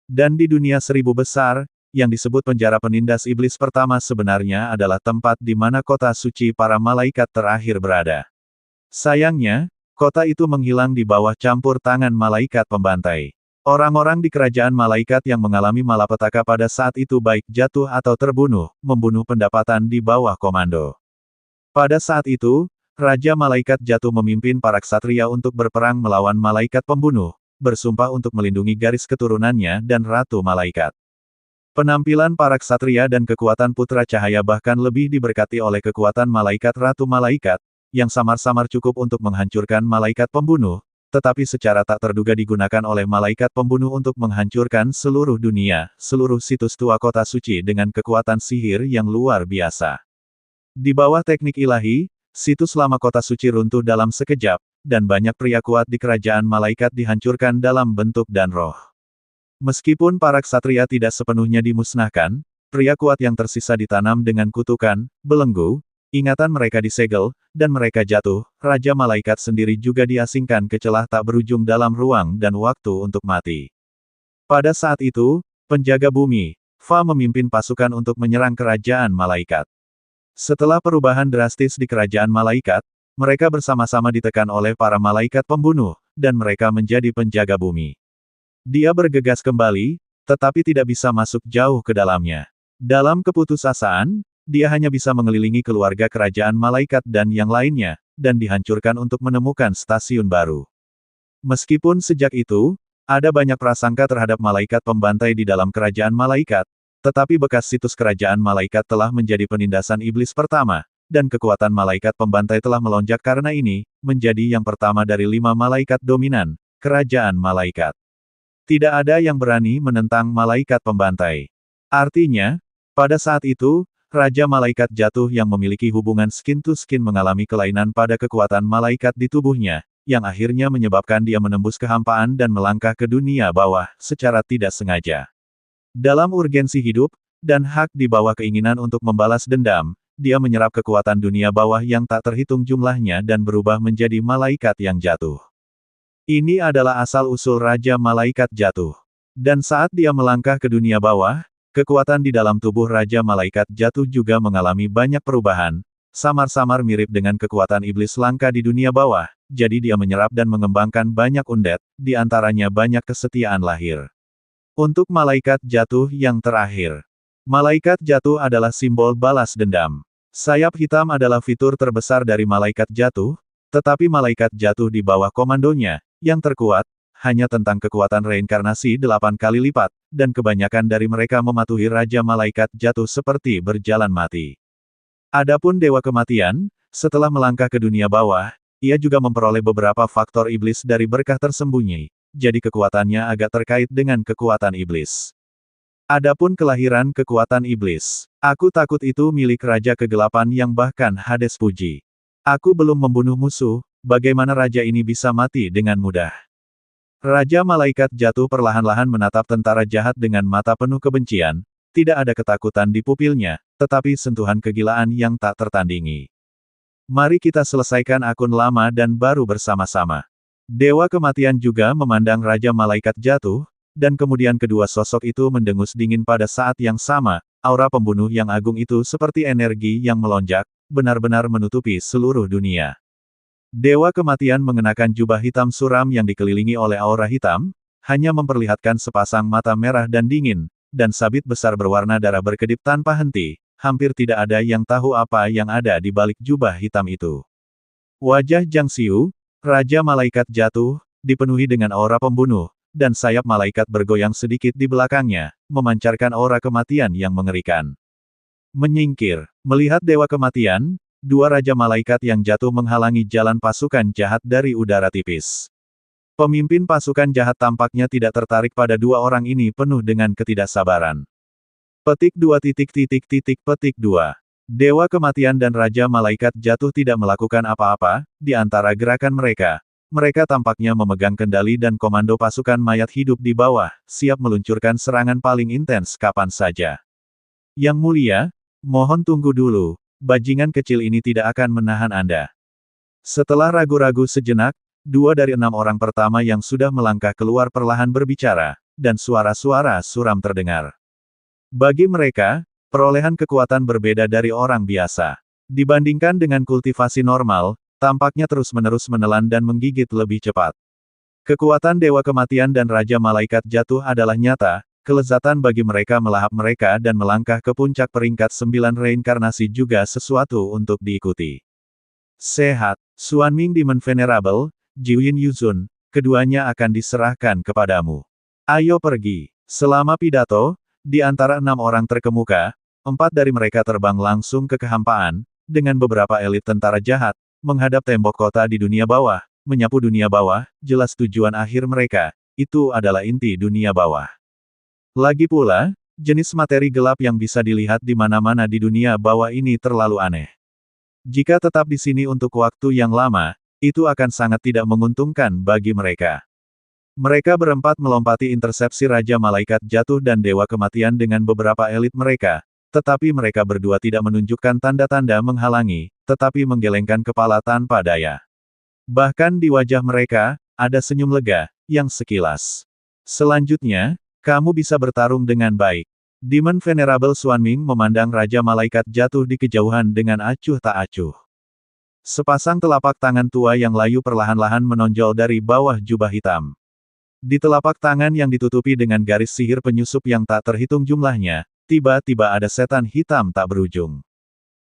Dan di dunia 1000 besar, yang disebut penjara penindas iblis pertama sebenarnya adalah tempat di mana kota suci para malaikat terakhir berada. Sayangnya, kota itu menghilang di bawah campur tangan malaikat pembantai. Orang-orang di kerajaan malaikat yang mengalami malapetaka pada saat itu baik jatuh atau terbunuh, membunuh pendapatan di bawah komando. Pada saat itu, Raja Malaikat jatuh memimpin para ksatria untuk berperang melawan malaikat pembunuh, bersumpah untuk melindungi garis keturunannya dan Ratu Malaikat. Penampilan para ksatria dan kekuatan putra cahaya bahkan lebih diberkati oleh kekuatan malaikat Ratu Malaikat, yang samar-samar cukup untuk menghancurkan malaikat pembunuh, tetapi secara tak terduga digunakan oleh malaikat pembunuh untuk menghancurkan seluruh dunia, seluruh situs tua kota suci dengan kekuatan sihir yang luar biasa. Di bawah teknik ilahi, situs lama kota suci runtuh dalam sekejap, dan banyak pria kuat di kerajaan malaikat dihancurkan dalam bentuk dan roh. Meskipun para ksatria tidak sepenuhnya dimusnahkan, pria kuat yang tersisa ditanam dengan kutukan, belenggu, ingatan mereka disegel, dan mereka jatuh. Raja malaikat sendiri juga diasingkan ke celah tak berujung dalam ruang dan waktu untuk mati. Pada saat itu, penjaga bumi, Fa memimpin pasukan untuk menyerang kerajaan malaikat. Setelah perubahan drastis di kerajaan malaikat, mereka bersama-sama ditekan oleh para malaikat pembunuh, dan mereka menjadi penjaga bumi. Dia bergegas kembali, tetapi tidak bisa masuk jauh ke dalamnya. Dalam keputusasaan, dia hanya bisa mengelilingi keluarga kerajaan malaikat dan yang lainnya, dan dihancurkan untuk menemukan stasiun baru. Meskipun sejak itu, ada banyak prasangka terhadap malaikat pembantai di dalam kerajaan malaikat, tetapi bekas situs kerajaan malaikat telah menjadi penindasan iblis pertama, dan kekuatan malaikat pembantai telah melonjak karena ini, menjadi yang pertama dari 5 malaikat dominan, kerajaan malaikat. Tidak ada yang berani menentang malaikat pembantai. Artinya, pada saat itu, Raja Malaikat Jatuh yang memiliki hubungan skin to skin mengalami kelainan pada kekuatan malaikat di tubuhnya, yang akhirnya menyebabkan dia menembus kehampaan dan melangkah ke dunia bawah, secara tidak sengaja. Dalam urgensi hidup, dan hak di bawah keinginan untuk membalas dendam, dia menyerap kekuatan dunia bawah yang tak terhitung jumlahnya dan berubah menjadi malaikat yang jatuh. Ini adalah asal-usul Raja Malaikat Jatuh. Dan saat dia melangkah ke dunia bawah, kekuatan di dalam tubuh Raja Malaikat Jatuh juga mengalami banyak perubahan, samar-samar mirip dengan kekuatan iblis langka di dunia bawah, jadi dia menyerap dan mengembangkan banyak undet, di antaranya banyak kesetiaan lahir. Untuk malaikat jatuh yang terakhir. Malaikat jatuh adalah simbol balas dendam. Sayap hitam adalah fitur terbesar dari malaikat jatuh, tetapi malaikat jatuh di bawah komandonya, yang terkuat, hanya tentang kekuatan reinkarnasi 8 kali lipat, dan kebanyakan dari mereka mematuhi Raja Malaikat Jatuh seperti berjalan mati. Adapun Dewa Kematian, setelah melangkah ke dunia bawah, ia juga memperoleh beberapa faktor iblis dari berkah tersembunyi. Jadi kekuatannya agak terkait dengan kekuatan iblis. Adapun kelahiran kekuatan iblis. Aku takut itu milik Raja Kegelapan yang bahkan Hades puji. Aku belum membunuh musuh, bagaimana Raja ini bisa mati dengan mudah? Raja Malaikat Jatuh perlahan-lahan menatap tentara jahat dengan mata penuh kebencian, tidak ada ketakutan di pupilnya, tetapi sentuhan kegilaan yang tak tertandingi. Mari kita selesaikan akun lama dan baru bersama-sama. Dewa Kematian juga memandang Raja Malaikat Jatuh, dan kemudian kedua sosok itu mendengus dingin pada saat yang sama, aura pembunuh yang agung itu seperti energi yang melonjak, benar-benar menutupi seluruh dunia. Dewa Kematian mengenakan jubah hitam suram yang dikelilingi oleh aura hitam, hanya memperlihatkan sepasang mata merah dan dingin, dan sabit besar berwarna darah berkedip tanpa henti, hampir tidak ada yang tahu apa yang ada di balik jubah hitam itu. Wajah Jiang Xiu, Raja Malaikat Jatuh, dipenuhi dengan aura pembunuh, dan sayap malaikat bergoyang sedikit di belakangnya, memancarkan aura kematian yang mengerikan. Menyingkir, melihat Dewa Kematian, dua Raja Malaikat yang jatuh menghalangi jalan pasukan jahat dari udara tipis. Pemimpin pasukan jahat tampaknya tidak tertarik pada dua orang ini penuh dengan ketidaksabaran. Petik 2. Petik 2. Dewa Kematian dan Raja Malaikat Jatuh tidak melakukan apa-apa, di antara gerakan mereka. Mereka tampaknya memegang kendali dan komando pasukan mayat hidup di bawah, siap meluncurkan serangan paling intens kapan saja. Yang mulia, mohon tunggu dulu, bajingan kecil ini tidak akan menahan Anda. Setelah ragu-ragu sejenak, 2 dari 6 orang pertama yang sudah melangkah keluar perlahan berbicara, dan suara-suara suram terdengar. Bagi mereka, perolehan kekuatan berbeda dari orang biasa. Dibandingkan dengan kultivasi normal, tampaknya terus-menerus menelan dan menggigit lebih cepat. Kekuatan Dewa Kematian dan Raja Malaikat Jatuh adalah nyata, kelezatan bagi mereka melahap mereka dan melangkah ke puncak peringkat 9 reinkarnasi juga sesuatu untuk diikuti. Sehat, Xuanming Demon Venerable, Jiuyin Yuzun, keduanya akan diserahkan kepadamu. Ayo pergi. Selama pidato, di antara 6 orang terkemuka, 4 dari mereka terbang langsung ke kehampaan, dengan beberapa elit tentara jahat, menghadap tembok kota di dunia bawah, menyapu dunia bawah, jelas tujuan akhir mereka, itu adalah inti dunia bawah. Lagi pula, jenis materi gelap yang bisa dilihat di mana-mana di dunia bawah ini terlalu aneh. Jika tetap di sini untuk waktu yang lama, itu akan sangat tidak menguntungkan bagi mereka. Mereka berempat melompati intersepsi Raja Malaikat Jatuh dan Dewa Kematian dengan beberapa elit mereka, tetapi mereka berdua tidak menunjukkan tanda-tanda menghalangi, tetapi menggelengkan kepala tanpa daya. Bahkan di wajah mereka, ada senyum lega, yang sekilas. Selanjutnya, kamu bisa bertarung dengan baik. Demon Venerable Xuanming memandang Raja Malaikat Jatuh di kejauhan dengan acuh tak acuh. Sepasang telapak tangan tua yang layu perlahan-lahan menonjol dari bawah jubah hitam. Di telapak tangan yang ditutupi dengan garis sihir penyusup yang tak terhitung jumlahnya, tiba-tiba ada setan hitam tak berujung.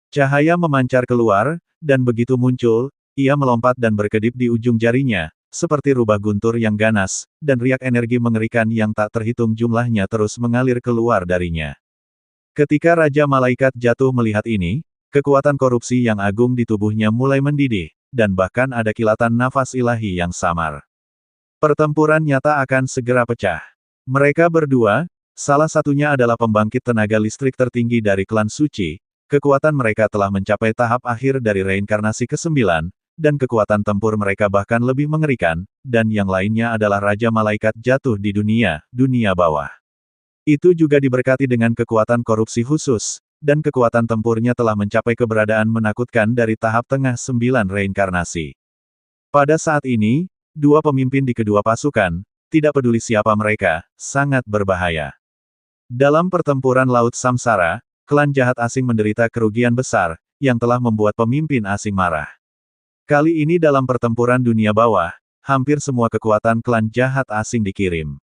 Cahaya memancar keluar, dan begitu muncul, ia melompat dan berkedip di ujung jarinya, seperti rubah guntur yang ganas, dan riak energi mengerikan yang tak terhitung jumlahnya terus mengalir keluar darinya. Ketika Raja Malaikat Jatuh melihat ini, kekuatan korupsi yang agung di tubuhnya mulai mendidih, dan bahkan ada kilatan nafas ilahi yang samar. Pertempuran nyata akan segera pecah. Mereka berdua, salah satunya adalah pembangkit tenaga listrik tertinggi dari klan suci, kekuatan mereka telah mencapai tahap akhir dari reinkarnasi ke-9, dan kekuatan tempur mereka bahkan lebih mengerikan, dan yang lainnya adalah Raja Malaikat Jatuh di dunia bawah. Itu juga diberkati dengan kekuatan korupsi khusus, dan kekuatan tempurnya telah mencapai keberadaan menakutkan dari tahap tengah 9 reinkarnasi. Pada saat ini, dua pemimpin di kedua pasukan, tidak peduli siapa mereka, sangat berbahaya. Dalam pertempuran Laut Samsara, klan jahat asing menderita kerugian besar, yang telah membuat pemimpin asing marah. Kali ini dalam pertempuran dunia bawah, hampir semua kekuatan klan jahat asing dikirim.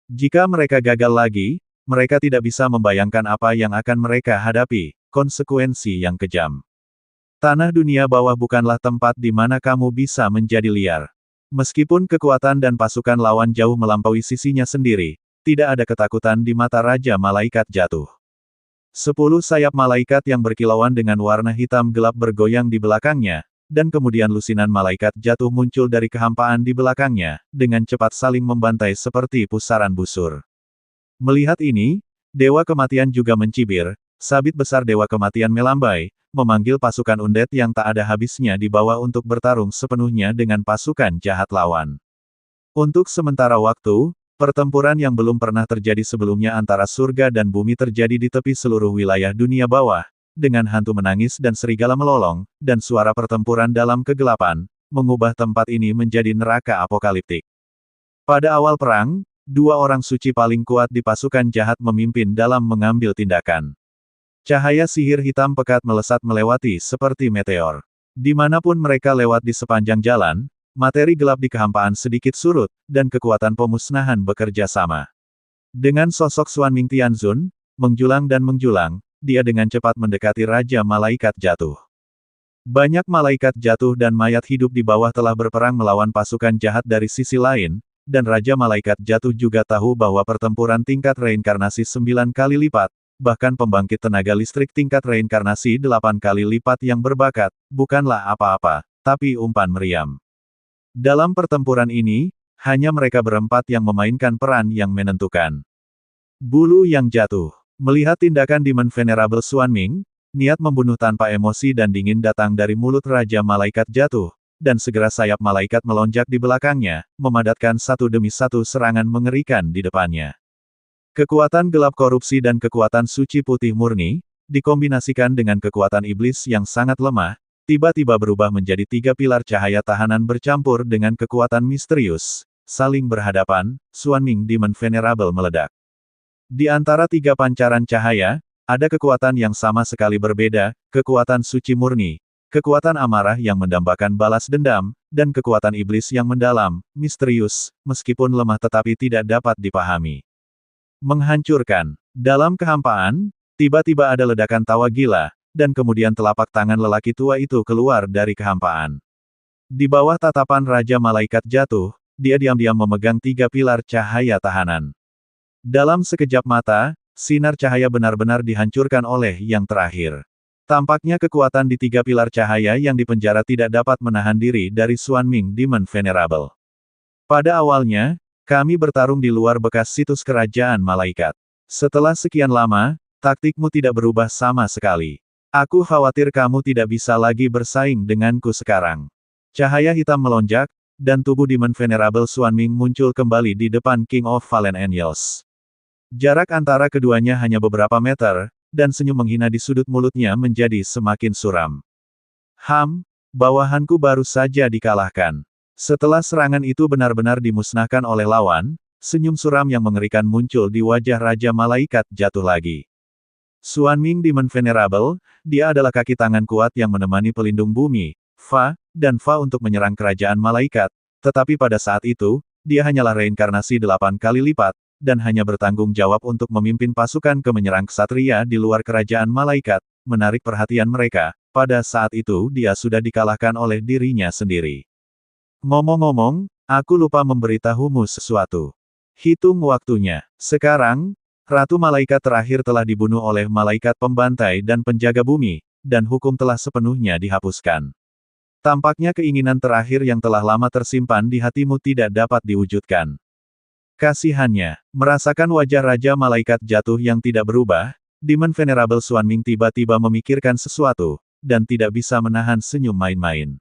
Jika mereka gagal lagi, mereka tidak bisa membayangkan apa yang akan mereka hadapi, konsekuensi yang kejam. Tanah dunia bawah bukanlah tempat di mana kamu bisa menjadi liar. Meskipun kekuatan dan pasukan lawan jauh melampaui sisinya sendiri, tidak ada ketakutan di mata Raja Malaikat Jatuh. 10 sayap malaikat yang berkilauan dengan warna hitam gelap bergoyang di belakangnya, dan kemudian lusinan malaikat jatuh muncul dari kehampaan di belakangnya, dengan cepat saling membantai seperti pusaran busur. Melihat ini, Dewa Kematian juga mencibir, sabit besar Dewa Kematian melambai, memanggil pasukan undead yang tak ada habisnya di bawah untuk bertarung sepenuhnya dengan pasukan jahat lawan. Untuk sementara waktu, pertempuran yang belum pernah terjadi sebelumnya antara surga dan bumi terjadi di tepi seluruh wilayah dunia bawah, dengan hantu menangis dan serigala melolong, dan suara pertempuran dalam kegelapan, mengubah tempat ini menjadi neraka apokaliptik. Pada awal perang, dua orang suci paling kuat di pasukan jahat memimpin dalam mengambil tindakan. Cahaya sihir hitam pekat melesat melewati seperti meteor. Dimanapun mereka lewat di sepanjang jalan, materi gelap di kehampaan sedikit surut, dan kekuatan pemusnahan bekerja sama. Dengan sosok Xuanming Tianzun, menjulang dan menjulang, dia dengan cepat mendekati Raja Malaikat Jatuh. Banyak malaikat jatuh dan mayat hidup di bawah telah berperang melawan pasukan jahat dari sisi lain, dan Raja Malaikat Jatuh juga tahu bahwa pertempuran tingkat reinkarnasi 9 kali lipat, bahkan pembangkit tenaga listrik tingkat reinkarnasi 8 kali lipat yang berbakat, bukanlah apa-apa, tapi umpan meriam. Dalam pertempuran ini, hanya mereka berempat yang memainkan peran yang menentukan. Bulu yang jatuh. Melihat tindakan Demon Venerable Xuanming, niat membunuh tanpa emosi dan dingin datang dari mulut Raja Malaikat Jatuh, dan segera sayap malaikat melonjak di belakangnya, memadatkan satu demi satu serangan mengerikan di depannya. Kekuatan gelap korupsi dan kekuatan suci putih murni, dikombinasikan dengan kekuatan iblis yang sangat lemah, tiba-tiba berubah menjadi 3 pilar cahaya tahanan bercampur dengan kekuatan misterius, saling berhadapan, Xuanming Demon Venerable meledak. Di antara 3 pancaran cahaya, ada kekuatan yang sama sekali berbeda, kekuatan suci murni, kekuatan amarah yang mendambakan balas dendam, dan kekuatan iblis yang mendalam, misterius, meskipun lemah tetapi tidak dapat dipahami. Menghancurkan. Dalam kehampaan, tiba-tiba ada ledakan tawa gila, dan kemudian telapak tangan lelaki tua itu keluar dari kehampaan. Di bawah tatapan Raja Malaikat Jatuh, dia diam-diam memegang 3 pilar cahaya tahanan. Dalam sekejap mata, sinar cahaya benar-benar dihancurkan oleh yang terakhir. Tampaknya kekuatan di tiga pilar cahaya yang dipenjara tidak dapat menahan diri dari Xuanming Demon Venerable. Pada awalnya, kami bertarung di luar bekas situs kerajaan malaikat. Setelah sekian lama, taktikmu tidak berubah sama sekali. Aku khawatir kamu tidak bisa lagi bersaing denganku sekarang. Cahaya hitam melonjak, dan tubuh Demon Venerable Xuanming muncul kembali di depan King of Fallen Angels. Jarak antara keduanya hanya beberapa meter, dan senyum menghina di sudut mulutnya menjadi semakin suram. Bawahanku baru saja dikalahkan. Setelah serangan itu benar-benar dimusnahkan oleh lawan, senyum suram yang mengerikan muncul di wajah Raja Malaikat jatuh lagi. Xuanming Demon Venerable, dia adalah kaki tangan kuat yang menemani pelindung bumi, Fa, dan Fa untuk menyerang kerajaan malaikat, tetapi pada saat itu, dia hanyalah reinkarnasi 8 kali lipat, dan hanya bertanggung jawab untuk memimpin pasukan ke menyerang ksatria di luar kerajaan malaikat, menarik perhatian mereka. Pada saat itu dia sudah dikalahkan oleh dirinya sendiri. Ngomong-ngomong, aku lupa memberitahumu sesuatu. Hitung waktunya. Sekarang, Ratu Malaikat terakhir telah dibunuh oleh malaikat pembantai dan penjaga bumi, dan hukum telah sepenuhnya dihapuskan. Tampaknya keinginan terakhir yang telah lama tersimpan di hatimu tidak dapat diwujudkan. Kasihannya, merasakan wajah Raja Malaikat jatuh yang tidak berubah, Demon Venerable Xuanming tiba-tiba memikirkan sesuatu, dan tidak bisa menahan senyum main-main.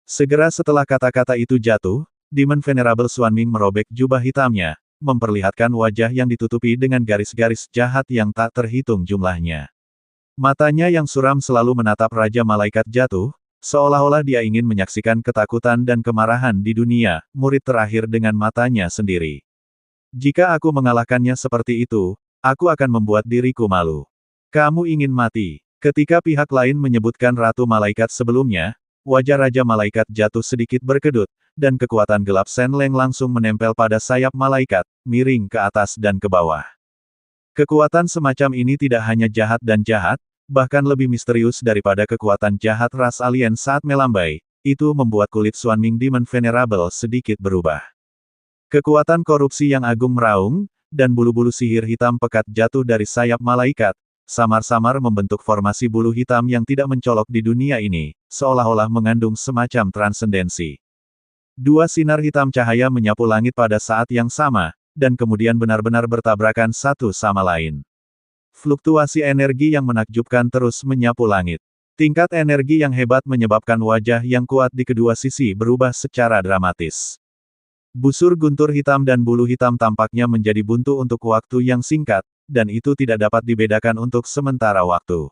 Segera setelah kata-kata itu jatuh, Demon Venerable Xuanming merobek jubah hitamnya, memperlihatkan wajah yang ditutupi dengan garis-garis jahat yang tak terhitung jumlahnya. Matanya yang suram selalu menatap Raja Malaikat jatuh, seolah-olah dia ingin menyaksikan ketakutan dan kemarahan di dunia, murid terakhir dengan matanya sendiri. Jika aku mengalahkannya seperti itu, aku akan membuat diriku malu. Kamu ingin mati. Ketika pihak lain menyebutkan Ratu Malaikat sebelumnya, wajah Raja Malaikat jatuh sedikit berkedut, dan kekuatan gelap Senleng langsung menempel pada sayap malaikat, miring ke atas dan ke bawah. Kekuatan semacam ini tidak hanya jahat dan jahat, bahkan lebih misterius daripada kekuatan jahat ras alien saat melambai, itu membuat kulit Xuanming Demon Venerable sedikit berubah. Kekuatan korupsi yang agung meraung, dan bulu-bulu sihir hitam pekat jatuh dari sayap malaikat, samar-samar membentuk formasi bulu hitam yang tidak mencolok di dunia ini, seolah-olah mengandung semacam transendensi. Dua sinar hitam cahaya menyapu langit pada saat yang sama, dan kemudian benar-benar bertabrakan satu sama lain. Fluktuasi energi yang menakjubkan terus menyapu langit. Tingkat energi yang hebat menyebabkan wajah yang kuat di kedua sisi berubah secara dramatis. Busur guntur hitam dan bulu hitam tampaknya menjadi buntu untuk waktu yang singkat, dan itu tidak dapat dibedakan untuk sementara waktu.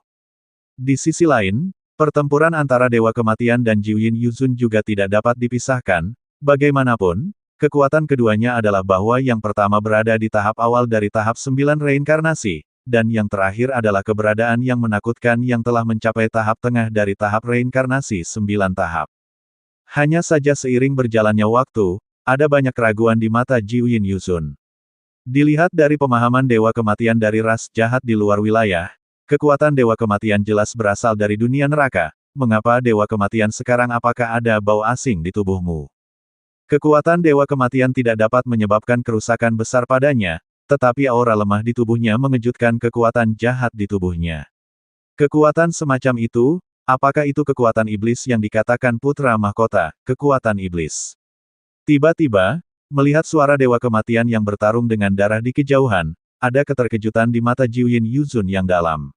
Di sisi lain, pertempuran antara Dewa Kematian dan Jiuyin Yuzun juga tidak dapat dipisahkan. Bagaimanapun, kekuatan keduanya adalah bahwa yang pertama berada di tahap awal dari tahap 9 reinkarnasi, dan yang terakhir adalah keberadaan yang menakutkan yang telah mencapai tahap tengah dari tahap reinkarnasi 9 tahap. Hanya saja seiring berjalannya waktu, ada banyak keraguan di mata Jiuyin Yuzun. Dilihat dari pemahaman Dewa Kematian dari ras jahat di luar wilayah, kekuatan Dewa Kematian jelas berasal dari dunia neraka. Mengapa Dewa Kematian sekarang? Apakah ada bau asing di tubuhmu? Kekuatan Dewa Kematian tidak dapat menyebabkan kerusakan besar padanya, tetapi aura lemah di tubuhnya mengejutkan kekuatan jahat di tubuhnya. Kekuatan semacam itu, apakah itu kekuatan iblis yang dikatakan putra mahkota, kekuatan iblis? Tiba-tiba, melihat suara Dewa Kematian yang bertarung dengan darah di kejauhan, ada keterkejutan di mata Jiuyin Yuzun yang dalam.